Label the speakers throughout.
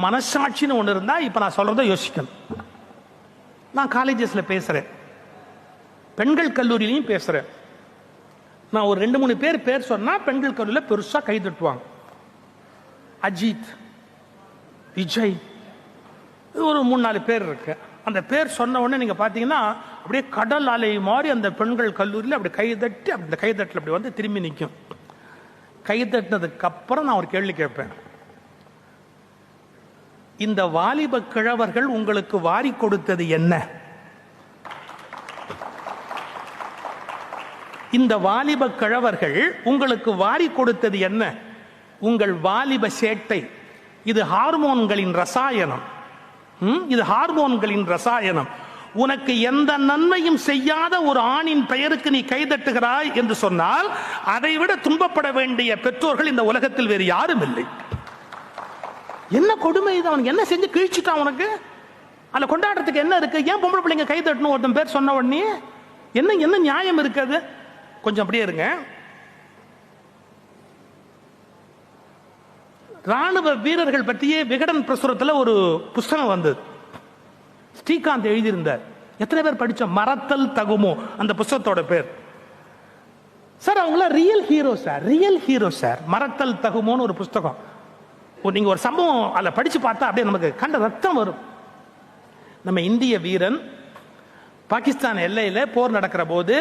Speaker 1: மனசாட்சின்னு ஒன்று இருந்தால் இப்போ நான் சொல்கிறத யோசிக்கணும். நான் காலேஜஸில் பேசுகிறேன், பெண்கள் கல்லூரியிலையும் பேசுகிறேன். நான் ஒரு 2-3 பேர் சொன்னால் பெண்கள் கல்லூரியில் பெருசாக கை தட்டுவாங்க. அஜித், விஜய், ஒரு 3-4 பேர் இருக்கு. அந்த பேர் சொன்ன உடனே நீங்கள் பார்த்தீங்கன்னா அப்படியே கடல் அலை மாதிரி அந்த பெண்கள் கல்லூரியில் அப்படி கை தட்டி அந்த கைதட்டில் அப்படி வந்து திரும்பி நிற்கும். கை தட்டினதுக்கு அப்புறம் நான் ஒரு கேள்வி கேட்பேன். இந்த வாலிப கிழவர்கள் உங்களுக்கு வாரி கொடுத்தது என்ன? இந்த வாலிப கிழவர்கள் உங்களுக்கு வாரி கொடுத்தது என்ன? உங்கள் வாலிப சேட்டை. இது ஹார்மோன்களின் ரசாயனம். இது ஹார்மோன்களின் ரசாயனம். உனக்கு எந்த நன்மையும் செய்யாத ஒரு ஆணின் பெயருக்கு நீ கைதட்டுகிறாய் என்று சொன்னால் அதைவிட துன்பப்பட வேண்டிய பெற்றோர்கள் இந்த உலகத்தில் வேறு யாரும் இல்லை. என்ன கொடுமை இது! அவனுக்கு என்ன செஞ்சு கிழிச்சுட்டான்? உனக்கு அதில் கொண்டாடுறதுக்கு என்ன இருக்கு? ஏன் பொம்பளை பிள்ளைங்க கை தட்டணும் ஒருத்தன் பேர் சொன்ன உடனே? என்ன நியாயம் இருக்காது? கொஞ்சம் அப்படியே இருங்க. ராணுவ வீரர்கள் பற்றியே விகடன் பிரசுரத்தில் ஒரு புஸ்தகம் வந்தது. ஸ்ரீகாந்த் எழுதியிருந்தார். எத்தனை பேர் படிச்சோம்? மறத்தல் தகுமோ அந்த புஸ்தகத்தோட பேர். சார் அவங்கள real hero sir, real hero sir. மறத்தல் தகுமோன்னு ஒரு புஸ்தகம். நீங்க ஒரு சம்பவம் அதில் படிச்சு பார்த்தா அப்படியே நமக்கு கண்ட ரத்தம் வரும். நம்ம இந்திய வீரன் பாகிஸ்தான் எல்லையில் போர் நடக்கிற போது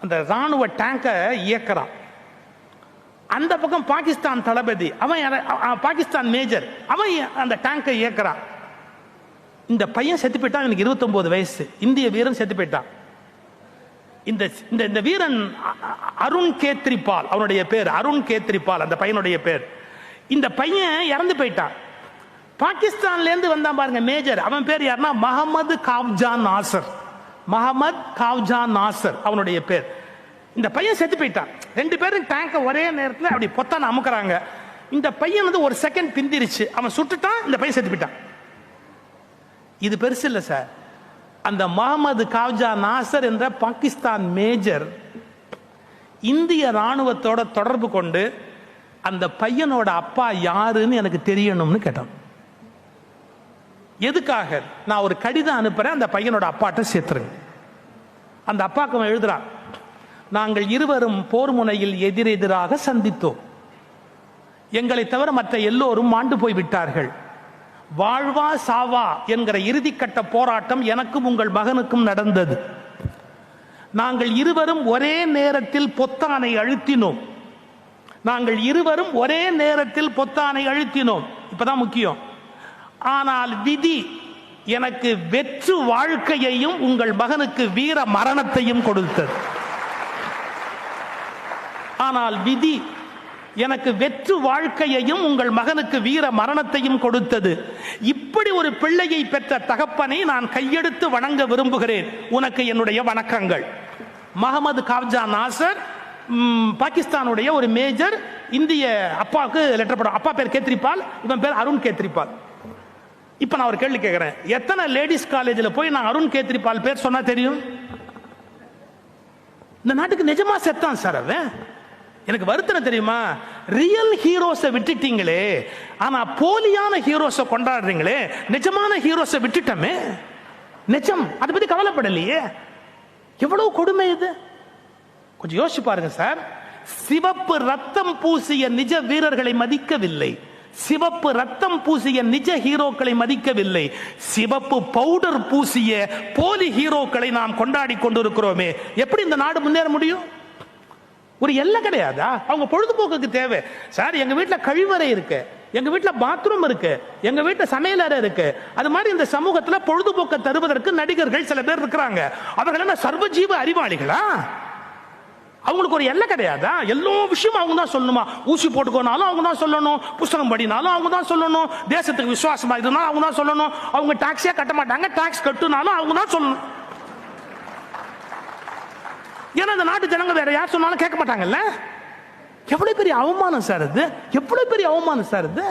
Speaker 1: அந்த ராணுவ டேங்கை இயக்குறான். அந்த பக்கம் பாகிஸ்தான் தளபதி, அவன் பாகிஸ்தான் மேஜர், அவன் அந்த டேங்கை இயக்குறான். இந்த பையன் செத்து போயிட்டான். எனக்கு 29 வயசு. இந்திய வீரன் செத்து போயிட்டான். இந்த வீரன் அருண் கேத்ரிபால், அவனுடைய பேர் அருண் கேத்ரிபால், அந்த பையனுடைய பேர். இந்த பையன் இறந்து போயிட்டான். பாகிஸ்தான்ல இருந்து வந்தான் பாருங்க மேஜர். அவன் பேர் யாருன்னா முகமது காவ்ஜான் நாசர். முகமது காவ்ஜான் நாசர் அவனுடைய பேர். இந்த பையன் செத்து போயிட்டான். 2 பேரும் டேங்கை ஒரே நேரத்தில் அப்படி பொத்தான அமுக்குறாங்க. இந்த பையன் வந்து ஒரு செகண்ட் பிந்திருச்சு. அவன் சுட்டுட்டான், இந்த பையன் செத்து போயிட்டான். இது பெருசு இல்லை சார். அந்த முகமது காவ்ஜான் நாசர் என்ற பாகிஸ்தான் மேஜர் இந்திய ராணுவத்தோட தொடர்பு கொண்டு அந்த பையனோட அப்பா யாருன்னு எனக்கு தெரியணும்னு கேட்டான். எதுக்காக? நான் ஒரு கடிதம் அனுப்புறேன், அந்த பையனோட அப்பாட்ட சேர்த்துருங்க. அந்த அப்பாக்கு அவன் எழுதுறான், நாங்கள் இருவரும் போர் முனையில் எதிரெதிராக சந்தித்தோம். எங்களை தவிர மற்ற எல்லோரும் மாண்டு போய் விட்டார்கள். வாழ்வா சாவா என்கிற இறுதிக்கட்ட போராட்டம் எனக்கும் உங்கள் மகனுக்கும் நடந்தது. நாங்கள் இருவரும் ஒரே நேரத்தில் பொத்தானை அழுத்தினோம். நாங்கள் இருவரும் ஒரே நேரத்தில் பொத்தானை அழுத்தினோம். இப்பதான் முக்கியம். ஆனால் விதி எனக்கு வெற்று வாழ்க்கையையும் உங்கள் மகனுக்கு வீர மரணத்தையும் கொடுத்தது. ஆனால் விதி எனக்கு வெற்று வாழ்க்கையையும் உங்கள் மகனுக்கு வீர மரணத்தையும் கொடுத்தது. இப்படி ஒரு பிள்ளையை பெற்ற தகப்பனை நான் கையெடுத்து வணங்க விரும்புகிறேன். உனக்கு என்னுடைய வணக்கங்கள். முகமது காவ்ஜான் நாசர், பாகிஸ்தானுடைய ஒரு மேஜர், இந்திய அப்பாவுக்கு லெட்டர் போட. அப்பா பேர் கேத்ரிபால், இவன் பேர் அருண் கேத்ரிபால். இப்ப நான் ஒரு கேள்வி கேட்கிறேன். எத்தனை லேடிஸ் காலேஜில் போய் நான் அருண் கேத்ரிபால் பேர் சொன்னா தெரியும்? இந்த நாட்டுக்கு நிஜமா செத்தான் சார் அவன். எனக்கு வருத்தம் தெரியுமா? ரியல் ஹீரோஸை விட்டுட்டீங்களே, ஆனா போலியான ஹீரோஸை கொண்டாடுறீங்களே. நிஜமான ஹீரோஸை விட்டுட்டமே. நிஜம் அதை பத்தி கவலைப்படலையே. எவ்வளவு கொடுமை இது! கொஞ்சம் யோசிச்சு பாருங்க சார். சிவப்பு ரத்தம் பூசிய நிஜ வீரர்களை மதிக்கவில்லை. சிவப்பு ரத்தம் பூசிய நிஜ ஹீரோக்களை மதிக்கவில்லை. சிவப்பு பவுடர் பூசிய போலி ஹீரோக்களை நாம் கொண்டாடி கொண்டிருக்கிறோமே. எப்படி இந்த நாடு முன்னேற முடியும்? ஒரு எல்லை கிடையாதா? அவங்க பொழுதுபோக்குக்கு தேவை சார். எங்க வீட்டில் கழிவறை இருக்கு, எங்க வீட்டில் பாத்ரூம் இருக்கு, எங்க வீட்டில் சமையலறை இருக்கு. அது மாதிரி இந்த சமூகத்தில் பொழுதுபோக்கை தருவதற்கு நடிகர்கள் சில பேர் இருக்கிறாங்க. அவர்கள் என்ன சர்வஜீவ அறிவாளிகளா? அவங்களுக்கு ஒரு எல்லை கிடையாதா? எல்லா விஷயமும் அவங்க தான் சொல்லணுமா? ஊசி போட்டுக்கோனாலும் அவங்க தான் சொல்லணும், புத்தகம் படினாலும் அவங்க தான் சொல்லணும், தேசத்துக்கு விசுவாசமா இருந்தாலும் அவங்க தான் சொல்லணும், அவங்க டாக்ஸே கட்ட மாட்டாங்க, டாக்ஸ் கட்டுனாலும் அவங்க தான் சொல்லணும். ஏன்னா இந்த நாட்டு ஜனங்க வேற யார் சொன்னாலும் கேட்க மாட்டாங்கல்ல. எவ்வளவு பெரிய அவமானம் சார் இது! எவ்வளவு பெரிய அவமானம் சார் இது!